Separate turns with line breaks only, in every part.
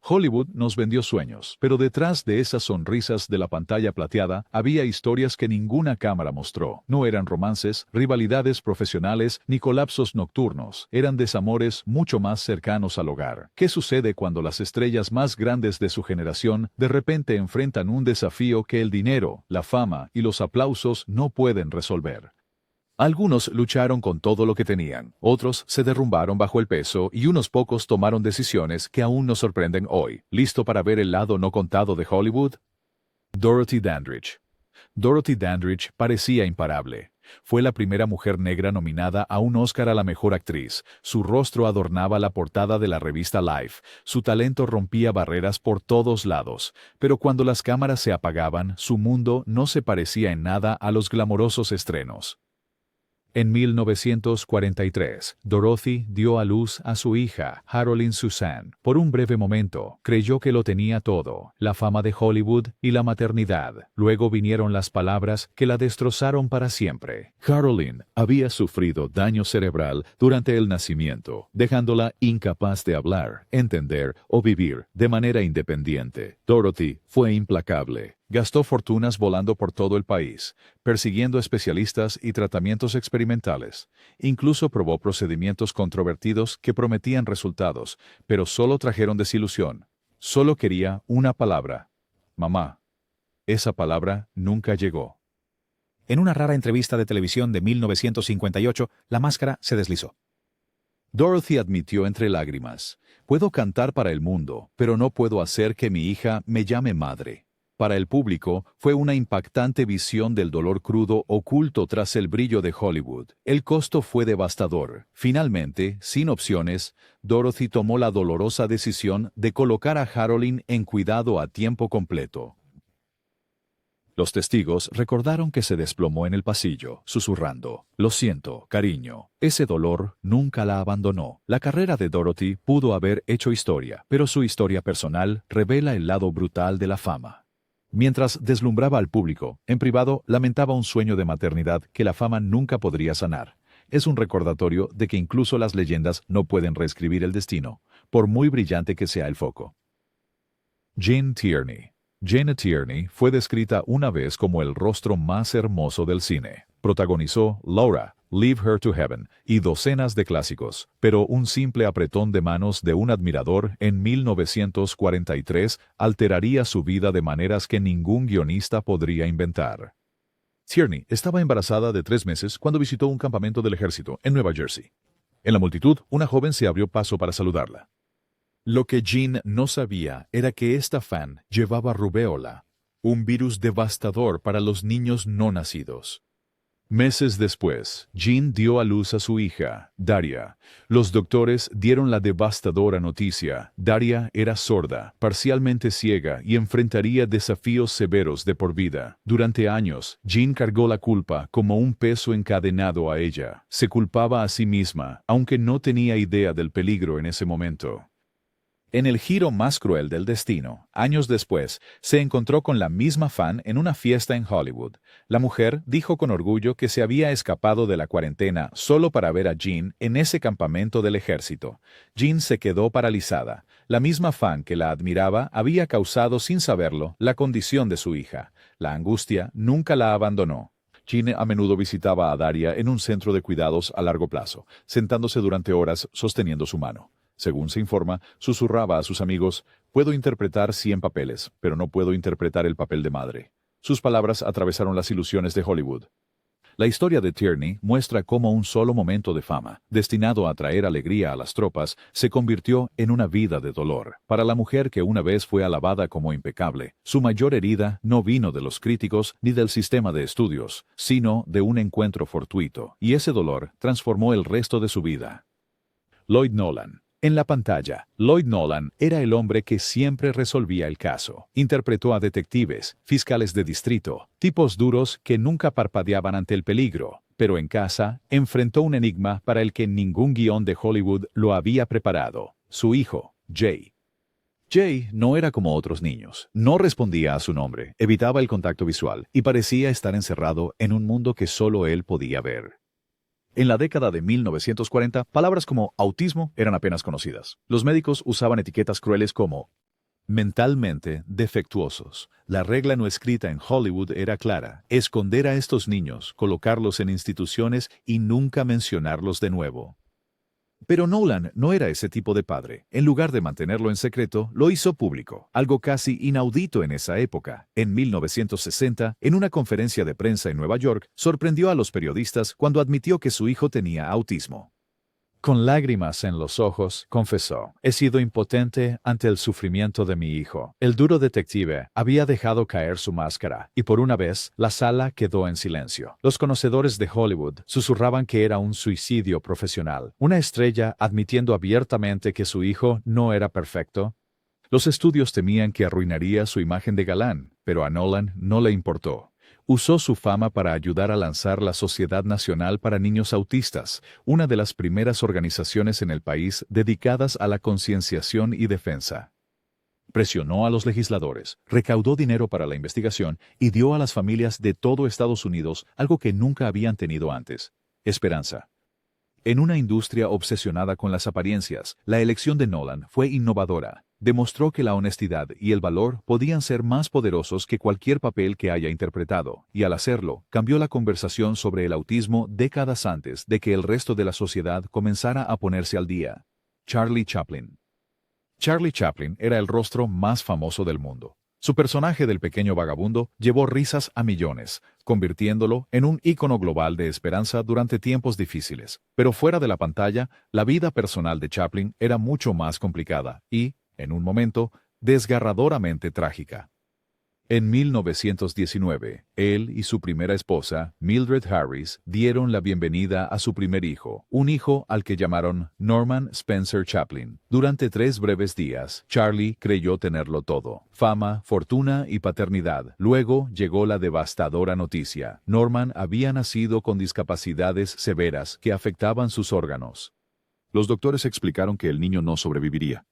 Hollywood nos vendió sueños, pero detrás de esas sonrisas de la pantalla plateada había historias que ninguna cámara mostró. No eran romances, rivalidades profesionales ni colapsos nocturnos, eran desamores mucho más cercanos al hogar. ¿Qué sucede cuando las estrellas más grandes de su generación de repente enfrentan un desafío que el dinero, la fama y los aplausos no pueden resolver? Algunos lucharon con todo lo que tenían, otros se derrumbaron bajo el peso y unos pocos tomaron decisiones que aún nos sorprenden hoy. ¿Listo para ver el lado no contado de Hollywood? Dorothy Dandridge. Dorothy Dandridge parecía imparable. Fue la primera mujer negra nominada a un Oscar a la mejor actriz. Su rostro adornaba la portada de la revista Life. Su talento rompía barreras por todos lados. Pero cuando las cámaras se apagaban, su mundo no se parecía en nada a los glamorosos estrenos. En 1943, Dorothy dio a luz a su hija, Haroline Suzanne. Por un breve momento, creyó que lo tenía todo, la fama de Hollywood y la maternidad. Luego vinieron las palabras que la destrozaron para siempre. Haroline había sufrido daño cerebral durante el nacimiento, dejándola incapaz de hablar, entender o vivir de manera independiente. Dorothy fue implacable. Gastó fortunas volando por todo el país, persiguiendo especialistas y tratamientos experimentales. Incluso probó procedimientos controvertidos que prometían resultados, pero solo trajeron desilusión. Solo quería una palabra: mamá. Esa palabra nunca llegó.
En una rara entrevista de televisión de 1958, la máscara se deslizó.
Dorothy admitió entre lágrimas: puedo cantar para el mundo, pero no puedo hacer que mi hija me llame madre. Para el público, fue una impactante visión del dolor crudo oculto tras el brillo de Hollywood. El costo fue devastador. Finalmente, sin opciones, Dorothy tomó la dolorosa decisión de colocar a Haroline en cuidado a tiempo completo. Los testigos recordaron que se desplomó en el pasillo, susurrando: lo siento, cariño. Ese dolor nunca la abandonó. La carrera de Dorothy pudo haber hecho historia, pero su historia personal revela el lado brutal de la fama. Mientras deslumbraba al público, en privado lamentaba un sueño de maternidad que la fama nunca podría sanar. Es un recordatorio de que incluso las leyendas no pueden reescribir el destino, por muy brillante que sea el foco. Jane Tierney. Jane Tierney fue descrita una vez como el rostro más hermoso del cine. Protagonizó Laura, Leave Her to Heaven y docenas de clásicos, pero un simple apretón de manos de un admirador en 1943 alteraría su vida de maneras que ningún guionista podría inventar. Tierney estaba embarazada de 3 meses cuando visitó un campamento del ejército en Nueva Jersey. En la multitud, una joven se abrió paso para saludarla. Lo que Jean no sabía era que esta fan llevaba rubéola, un virus devastador para los niños no nacidos. Meses después, Jean dio a luz a su hija, Daria. Los doctores dieron la devastadora noticia: Daria era sorda, parcialmente ciega y enfrentaría desafíos severos de por vida. Durante años, Jean cargó la culpa como un peso encadenado a ella. Se culpaba a sí misma, aunque no tenía idea del peligro en ese momento. En el giro más cruel del destino, años después, se encontró con la misma fan en una fiesta en Hollywood. La mujer dijo con orgullo que se había escapado de la cuarentena solo para ver a Jean en ese campamento del ejército. Jean se quedó paralizada. La misma fan que la admiraba había causado sin saberlo la condición de su hija. La angustia nunca la abandonó. Jean a menudo visitaba a Daria en un centro de cuidados a largo plazo, sentándose durante horas sosteniendo su mano. Según se informa, susurraba a sus amigos: puedo interpretar 100 papeles, pero no puedo interpretar el papel de madre. Sus palabras atravesaron las ilusiones de Hollywood. La historia de Tierney muestra cómo un solo momento de fama, destinado a traer alegría a las tropas, se convirtió en una vida de dolor. Para la mujer que una vez fue alabada como impecable, su mayor herida no vino de los críticos ni del sistema de estudios, sino de un encuentro fortuito, y ese dolor transformó el resto de su vida. Lloyd Nolan. En la pantalla, Lloyd Nolan era el hombre que siempre resolvía el caso. Interpretó a detectives, fiscales de distrito, tipos duros que nunca parpadeaban ante el peligro, pero en casa enfrentó un enigma para el que ningún guión de Hollywood lo había preparado: su hijo, Jay. Jay no era como otros niños, no respondía a su nombre, evitaba el contacto visual y parecía estar encerrado en un mundo que solo él podía ver. En la década de 1940, palabras como autismo eran apenas conocidas. Los médicos usaban etiquetas crueles como Mentalmente defectuosos. La regla no escrita en Hollywood era clara: esconder a estos niños, colocarlos en instituciones y nunca mencionarlos de nuevo. Pero Nolan no era ese tipo de padre. En lugar de mantenerlo en secreto, lo hizo público, algo casi inaudito en esa época. En 1960, en una conferencia de prensa en Nueva York, sorprendió a los periodistas cuando admitió que su hijo tenía autismo. Con lágrimas en los ojos, confesó: he sido impotente ante el sufrimiento de mi hijo. El duro detective había dejado caer su máscara, y por una vez, la sala quedó en silencio. Los conocedores de Hollywood susurraban que era un suicidio profesional, una estrella admitiendo abiertamente que su hijo no era perfecto. Los estudios temían que arruinaría su imagen de galán, pero a Nolan no le importó. Usó su fama para ayudar a lanzar la Sociedad Nacional para Niños Autistas, una de las primeras organizaciones en el país dedicadas a la concienciación y defensa. Presionó a los legisladores, recaudó dinero para la investigación y dio a las familias de todo Estados Unidos algo que nunca habían tenido antes: esperanza. En una industria obsesionada con las apariencias, la elección de Nolan fue innovadora. Demostró que la honestidad y el valor podían ser más poderosos que cualquier papel que haya interpretado, y al hacerlo, cambió la conversación sobre el autismo décadas antes de que el resto de la sociedad comenzara a ponerse al día. Charlie Chaplin. Charlie Chaplin era el rostro más famoso del mundo. Su personaje del pequeño vagabundo llevó risas a millones, convirtiéndolo en un ícono global de esperanza durante tiempos difíciles. Pero fuera de la pantalla, la vida personal de Chaplin era mucho más complicada y, en un momento, desgarradoramente trágica. En 1919, él y su primera esposa, Mildred Harris, dieron la bienvenida a su primer hijo, un hijo al que llamaron Norman Spencer Chaplin. Durante 3 breves días, Charlie creyó tenerlo todo: fama, fortuna y paternidad. Luego llegó la devastadora noticia: Norman había nacido con discapacidades severas que afectaban sus órganos. Los doctores explicaron que el niño no sobreviviría.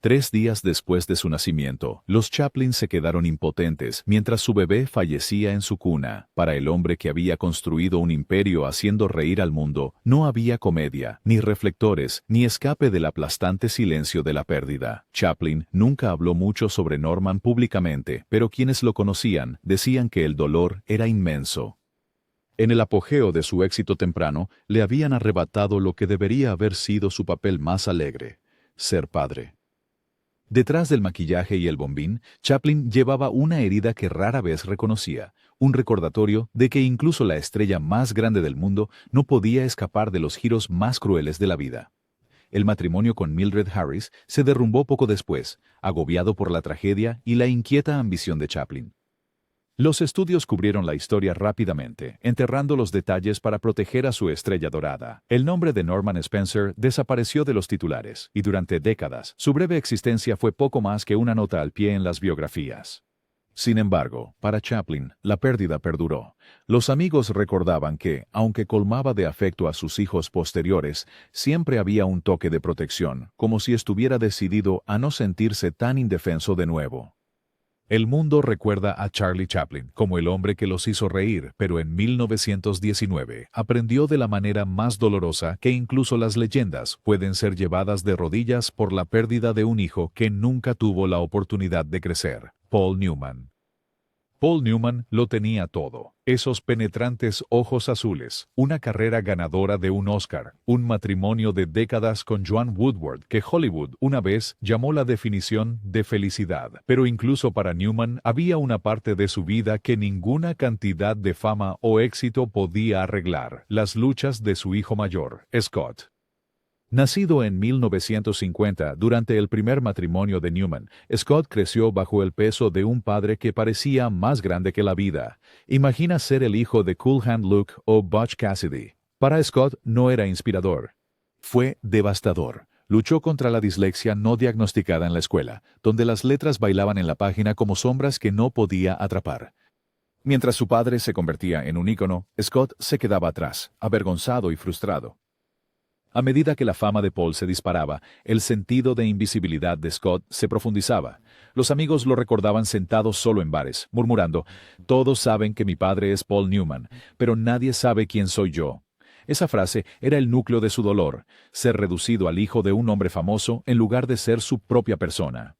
3 días después de su nacimiento, los Chaplin se quedaron impotentes mientras su bebé fallecía en su cuna. Para el hombre que había construido un imperio haciendo reír al mundo, no había comedia, ni reflectores, ni escape del aplastante silencio de la pérdida. Chaplin nunca habló mucho sobre Norman públicamente, pero quienes lo conocían decían que el dolor era inmenso. En el apogeo de su éxito temprano, le habían arrebatado lo que debería haber sido su papel más alegre: ser padre. Detrás del maquillaje y el bombín, Chaplin llevaba una herida que rara vez reconocía, un recordatorio de que incluso la estrella más grande del mundo no podía escapar de los giros más crueles de la vida. El matrimonio con Mildred Harris se derrumbó poco después, agobiado por la tragedia y la inquieta ambición de Chaplin. Los estudios cubrieron la historia rápidamente, enterrando los detalles para proteger a su estrella dorada. El nombre de Norman Spencer desapareció de los titulares, y durante décadas, su breve existencia fue poco más que una nota al pie en las biografías. Sin embargo, para Chaplin, la pérdida perduró. Los amigos recordaban que, aunque colmaba de afecto a sus hijos posteriores, siempre había un toque de protección, como si estuviera decidido a no sentirse tan indefenso de nuevo. El mundo recuerda a Charlie Chaplin como el hombre que los hizo reír, pero en 1919 aprendió de la manera más dolorosa que incluso las leyendas pueden ser llevadas de rodillas por la pérdida de un hijo que nunca tuvo la oportunidad de crecer: Paul Newman. Paul Newman lo tenía todo: esos penetrantes ojos azules, una carrera ganadora de un Oscar, un matrimonio de décadas con Joan Woodward que Hollywood una vez llamó la definición de felicidad. Pero incluso para Newman había una parte de su vida que ninguna cantidad de fama o éxito podía arreglar: las luchas de su hijo mayor, Scott. Nacido en 1950 durante el primer matrimonio de Newman, Scott creció bajo el peso de un padre que parecía más grande que la vida. Imagina ser el hijo de Cool Hand Luke o Butch Cassidy. Para Scott no era inspirador. Fue devastador. Luchó contra la dislexia no diagnosticada en la escuela, donde las letras bailaban en la página como sombras que no podía atrapar. Mientras su padre se convertía en un ícono, Scott se quedaba atrás, avergonzado y frustrado. A medida que la fama de Paul se disparaba, el sentido de invisibilidad de Scott se profundizaba. Los amigos lo recordaban sentado solo en bares, murmurando: «Todos saben que mi padre es Paul Newman, pero nadie sabe quién soy yo». Esa frase era el núcleo de su dolor: ser reducido al hijo de un hombre famoso en lugar de ser su propia persona.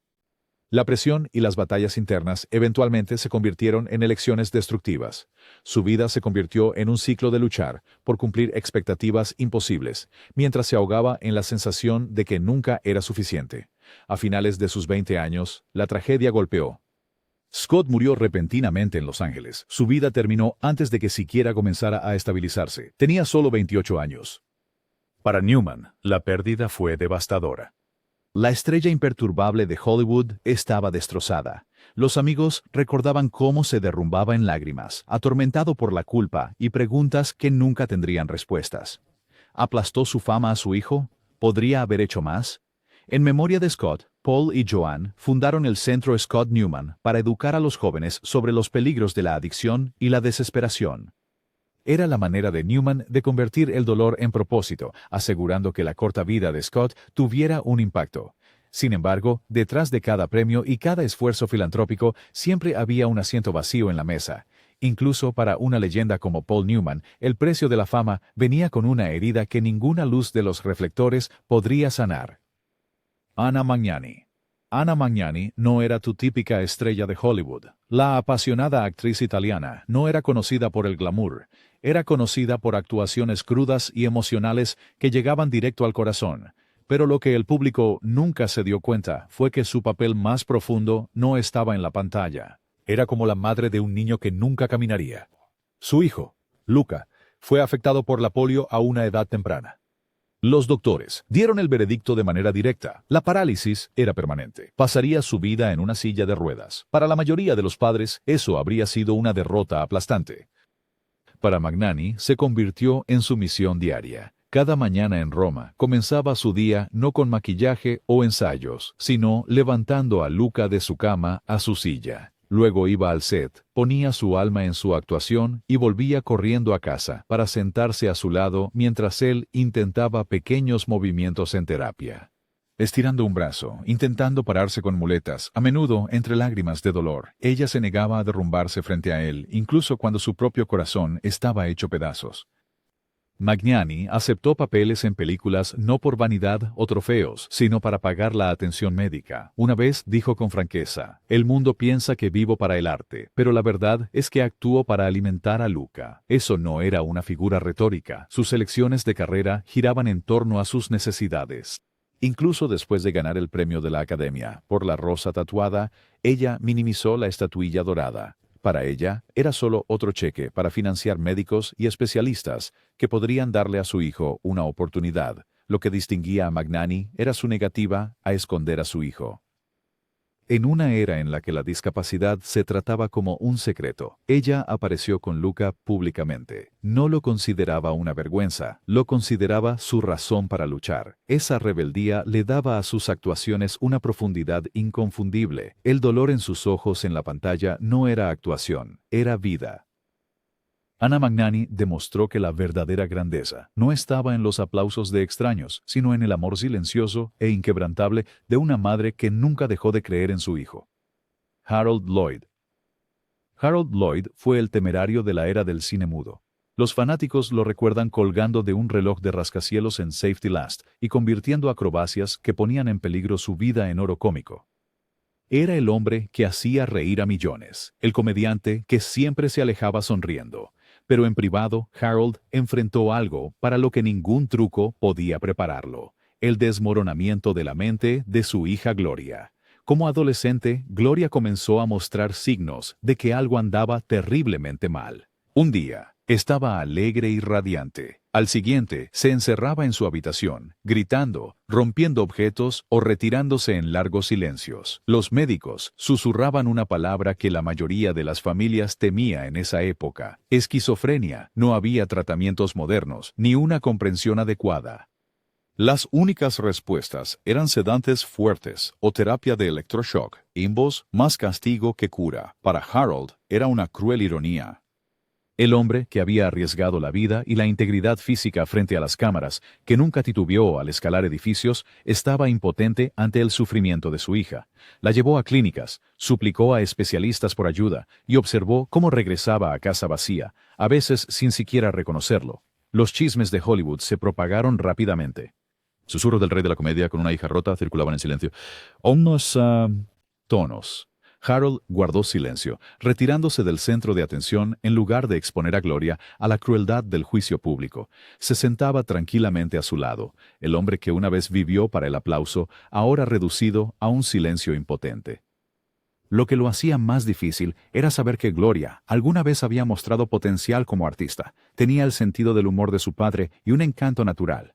La presión y las batallas internas eventualmente se convirtieron en elecciones destructivas. Su vida se convirtió en un ciclo de luchar por cumplir expectativas imposibles, mientras se ahogaba en la sensación de que nunca era suficiente. A finales de sus 20 años, la tragedia golpeó. Scott murió repentinamente en Los Ángeles. Su vida terminó antes de que siquiera comenzara a estabilizarse. Tenía solo 28 años. Para Newman, la pérdida fue devastadora. La estrella imperturbable de Hollywood estaba destrozada. Los amigos recordaban cómo se derrumbaba en lágrimas, atormentado por la culpa y preguntas que nunca tendrían respuestas. ¿Aplastó su fama a su hijo? ¿Podría haber hecho más? En memoria de Scott, Paul y Joanne fundaron el Centro Scott Newman para educar a los jóvenes sobre los peligros de la adicción y la desesperación. Era la manera de Newman de convertir el dolor en propósito, asegurando que la corta vida de Scott tuviera un impacto. Sin embargo, detrás de cada premio y cada esfuerzo filantrópico siempre había un asiento vacío en la mesa. Incluso para una leyenda como Paul Newman, el precio de la fama venía con una herida que ninguna luz de los reflectores podría sanar. Anna Magnani. Anna Magnani no era tu típica estrella de Hollywood. La apasionada actriz italiana no era conocida por el glamour. Era conocida por actuaciones crudas y emocionales que llegaban directo al corazón. Pero lo que el público nunca se dio cuenta fue que su papel más profundo no estaba en la pantalla. Era como la madre de un niño que nunca caminaría. Su hijo, Luca, fue afectado por la polio a una edad temprana. Los doctores dieron el veredicto de manera directa. La parálisis era permanente. Pasaría su vida en una silla de ruedas. Para la mayoría de los padres, eso habría sido una derrota aplastante. Para Magnani, se convirtió en su misión diaria. Cada mañana en Roma, comenzaba su día no con maquillaje o ensayos, sino levantando a Luca de su cama a su silla. Luego iba al set, ponía su alma en su actuación y volvía corriendo a casa para sentarse a su lado mientras él intentaba pequeños movimientos en terapia. Estirando un brazo, intentando pararse con muletas, a menudo entre lágrimas de dolor, ella se negaba a derrumbarse frente a él, incluso cuando su propio corazón estaba hecho pedazos. Magnani aceptó papeles en películas no por vanidad o trofeos, sino para pagar la atención médica. Una vez dijo con franqueza, «El mundo piensa que vivo para el arte, pero la verdad es que actúo para alimentar a Luca». Eso no era una figura retórica. Sus elecciones de carrera giraban en torno a sus necesidades. Incluso después de ganar el premio de la Academia por La Rosa Tatuada, ella minimizó la estatuilla dorada. Para ella, era solo otro cheque para financiar médicos y especialistas que podrían darle a su hijo una oportunidad. Lo que distinguía a Magnani era su negativa a esconder a su hijo. En una era en la que la discapacidad se trataba como un secreto, ella apareció con Luca públicamente. No lo consideraba una vergüenza, lo consideraba su razón para luchar. Esa rebeldía le daba a sus actuaciones una profundidad inconfundible. El dolor en sus ojos en la pantalla no era actuación, era vida. Anna Magnani demostró que la verdadera grandeza no estaba en los aplausos de extraños, sino en el amor silencioso e inquebrantable de una madre que nunca dejó de creer en su hijo. Harold Lloyd. Harold Lloyd fue el temerario de la era del cine mudo. Los fanáticos lo recuerdan colgando de un reloj de rascacielos en Safety Last y convirtiendo acrobacias que ponían en peligro su vida en oro cómico. Era el hombre que hacía reír a millones, el comediante que siempre se alejaba sonriendo. Pero en privado, Harold enfrentó algo para lo que ningún truco podía prepararlo: el desmoronamiento de la mente de su hija Gloria. Como adolescente, Gloria comenzó a mostrar signos de que algo andaba terriblemente mal. Un día, estaba alegre y radiante. Al siguiente, se encerraba en su habitación, gritando, rompiendo objetos o retirándose en largos silencios. Los médicos susurraban una palabra que la mayoría de las familias temía en esa época: esquizofrenia. No había tratamientos modernos, ni una comprensión adecuada. Las únicas respuestas eran sedantes fuertes o terapia de electroshock, ambos más castigo que cura. Para Harold era una cruel ironía. El hombre que había arriesgado la vida y la integridad física frente a las cámaras, que nunca titubeó al escalar edificios, estaba impotente ante el sufrimiento de su hija. La llevó a clínicas, suplicó a especialistas por ayuda y observó cómo regresaba a casa vacía, a veces sin siquiera reconocerlo. Los chismes de Hollywood se propagaron rápidamente. Susurros del rey de la comedia con una hija rota circulaban en silencio. Aún no es tonos. Harold guardó silencio, retirándose del centro de atención en lugar de exponer a Gloria a la crueldad del juicio público. Se sentaba tranquilamente a su lado, el hombre que una vez vivió para el aplauso, ahora reducido a un silencio impotente. Lo que lo hacía más difícil era saber que Gloria alguna vez había mostrado potencial como artista, tenía el sentido del humor de su padre y un encanto natural.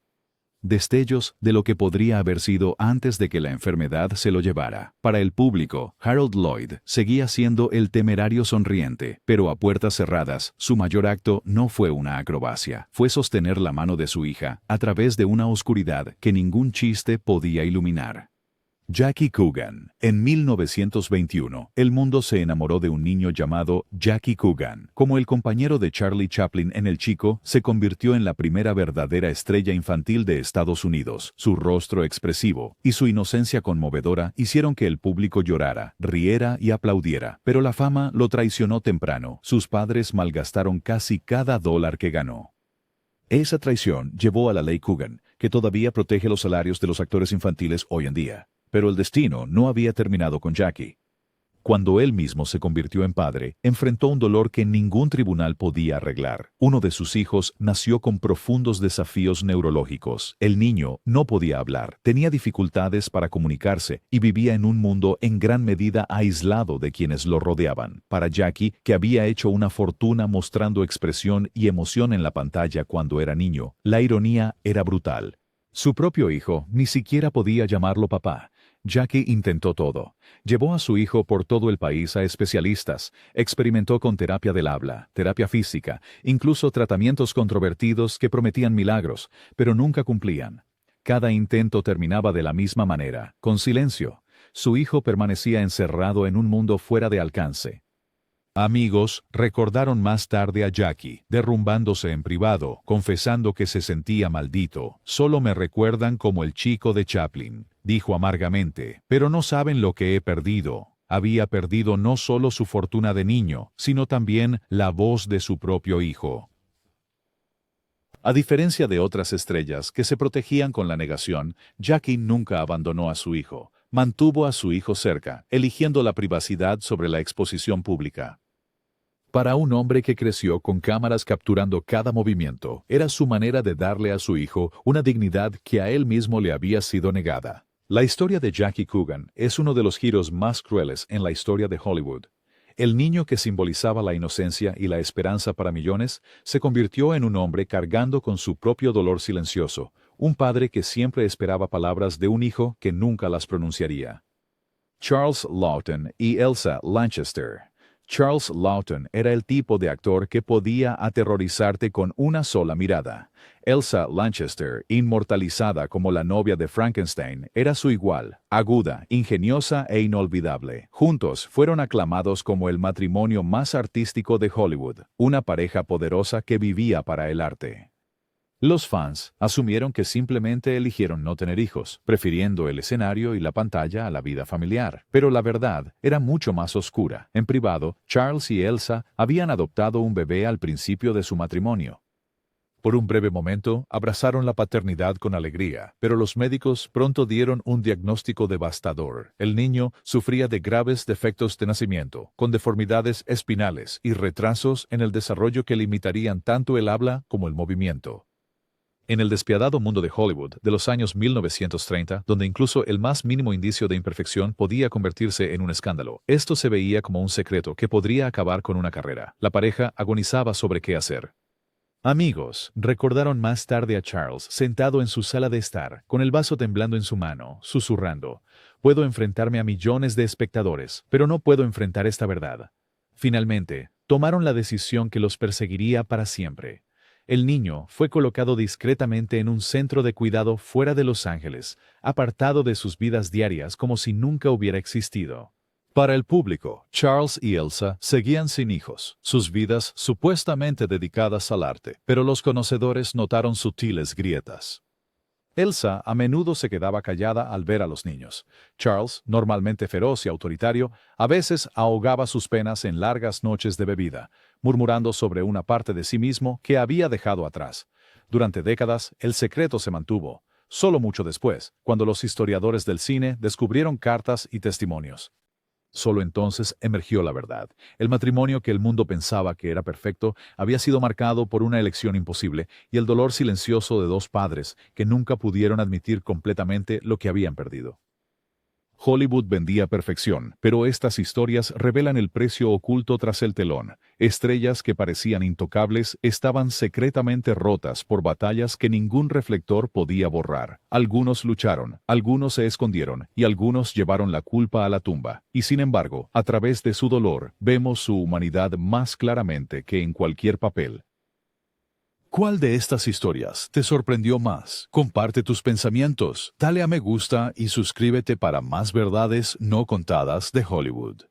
Destellos de lo que podría haber sido antes de que la enfermedad se lo llevara. Para el público, Harold Lloyd seguía siendo el temerario sonriente, pero a puertas cerradas, su mayor acto no fue una acrobacia, fue sostener la mano de su hija a través de una oscuridad que ningún chiste podía iluminar. Jackie Coogan. En 1921, el mundo se enamoró de un niño llamado Jackie Coogan. Como el compañero de Charlie Chaplin en El Chico, se convirtió en la primera verdadera estrella infantil de Estados Unidos. Su rostro expresivo y su inocencia conmovedora hicieron que el público llorara, riera y aplaudiera. Pero la fama lo traicionó temprano. Sus padres malgastaron casi cada dólar que ganó. Esa traición llevó a la ley Coogan, que todavía protege los salarios de los actores infantiles hoy en día. Pero el destino no había terminado con Jackie. Cuando él mismo se convirtió en padre, enfrentó un dolor que ningún tribunal podía arreglar. Uno de sus hijos nació con profundos desafíos neurológicos. El niño no podía hablar, tenía dificultades para comunicarse y vivía en un mundo en gran medida aislado de quienes lo rodeaban. Para Jackie, que había hecho una fortuna mostrando expresión y emoción en la pantalla cuando era niño, la ironía era brutal. Su propio hijo ni siquiera podía llamarlo papá. Jackie intentó todo. Llevó a su hijo por todo el país a especialistas, experimentó con terapia del habla, terapia física, incluso tratamientos controvertidos que prometían milagros, pero nunca cumplían. Cada intento terminaba de la misma manera, con silencio. Su hijo permanecía encerrado en un mundo fuera de alcance. Amigos recordaron más tarde a Jackie, derrumbándose en privado, confesando que se sentía maldito. Solo me recuerdan como el chico de Chaplin, dijo amargamente, pero no saben lo que he perdido. Había perdido no solo su fortuna de niño, sino también la voz de su propio hijo. A diferencia de otras estrellas que se protegían con la negación, Jackie nunca abandonó a su hijo. Mantuvo a su hijo cerca, eligiendo la privacidad sobre la exposición pública. Para un hombre que creció con cámaras capturando cada movimiento, era su manera de darle a su hijo una dignidad que a él mismo le había sido negada. La historia de Jackie Coogan es uno de los giros más crueles en la historia de Hollywood. El niño que simbolizaba la inocencia y la esperanza para millones se convirtió en un hombre cargando con su propio dolor silencioso, un padre que siempre esperaba palabras de un hijo que nunca las pronunciaría. Charles Laughton y Elsa Lanchester. Charles Laughton era el tipo de actor que podía aterrorizarte con una sola mirada. Elsa Lanchester, inmortalizada como la novia de Frankenstein, era su igual, aguda, ingeniosa e inolvidable. Juntos fueron aclamados como el matrimonio más artístico de Hollywood, una pareja poderosa que vivía para el arte. Los fans asumieron que simplemente eligieron no tener hijos, prefiriendo el escenario y la pantalla a la vida familiar. Pero la verdad era mucho más oscura. En privado, Charles y Elsa habían adoptado un bebé al principio de su matrimonio. Por un breve momento, abrazaron la paternidad con alegría, pero los médicos pronto dieron un diagnóstico devastador. El niño sufría de graves defectos de nacimiento, con deformidades espinales y retrasos en el desarrollo que limitarían tanto el habla como el movimiento. En el despiadado mundo de Hollywood de los años 1930, donde incluso el más mínimo indicio de imperfección podía convertirse en un escándalo, esto se veía como un secreto que podría acabar con una carrera. La pareja agonizaba sobre qué hacer. Amigos recordaron más tarde a Charles sentado en su sala de estar, con el vaso temblando en su mano, susurrando: «Puedo enfrentarme a millones de espectadores, pero no puedo enfrentar esta verdad». Finalmente, tomaron la decisión que los perseguiría para siempre. El niño fue colocado discretamente en un centro de cuidado fuera de Los Ángeles, apartado de sus vidas diarias como si nunca hubiera existido. Para el público, Charles y Elsa seguían sin hijos, sus vidas supuestamente dedicadas al arte, pero los conocedores notaron sutiles grietas. Elsa a menudo se quedaba callada al ver a los niños. Charles, normalmente feroz y autoritario, a veces ahogaba sus penas en largas noches de bebida, murmurando sobre una parte de sí mismo que había dejado atrás. Durante décadas, el secreto se mantuvo. Solo mucho después, cuando los historiadores del cine descubrieron cartas y testimonios. Solo entonces emergió la verdad. El matrimonio que el mundo pensaba que era perfecto había sido marcado por una elección imposible y el dolor silencioso de dos padres que nunca pudieron admitir completamente lo que habían perdido. Hollywood vendía perfección, pero estas historias revelan el precio oculto tras el telón. Estrellas que parecían intocables estaban secretamente rotas por batallas que ningún reflector podía borrar. Algunos lucharon, algunos se escondieron y algunos llevaron la culpa a la tumba. Y sin embargo, a través de su dolor, vemos su humanidad más claramente que en cualquier papel. ¿Cuál de estas historias te sorprendió más? Comparte tus pensamientos, dale a me gusta y suscríbete para más verdades no contadas de Hollywood.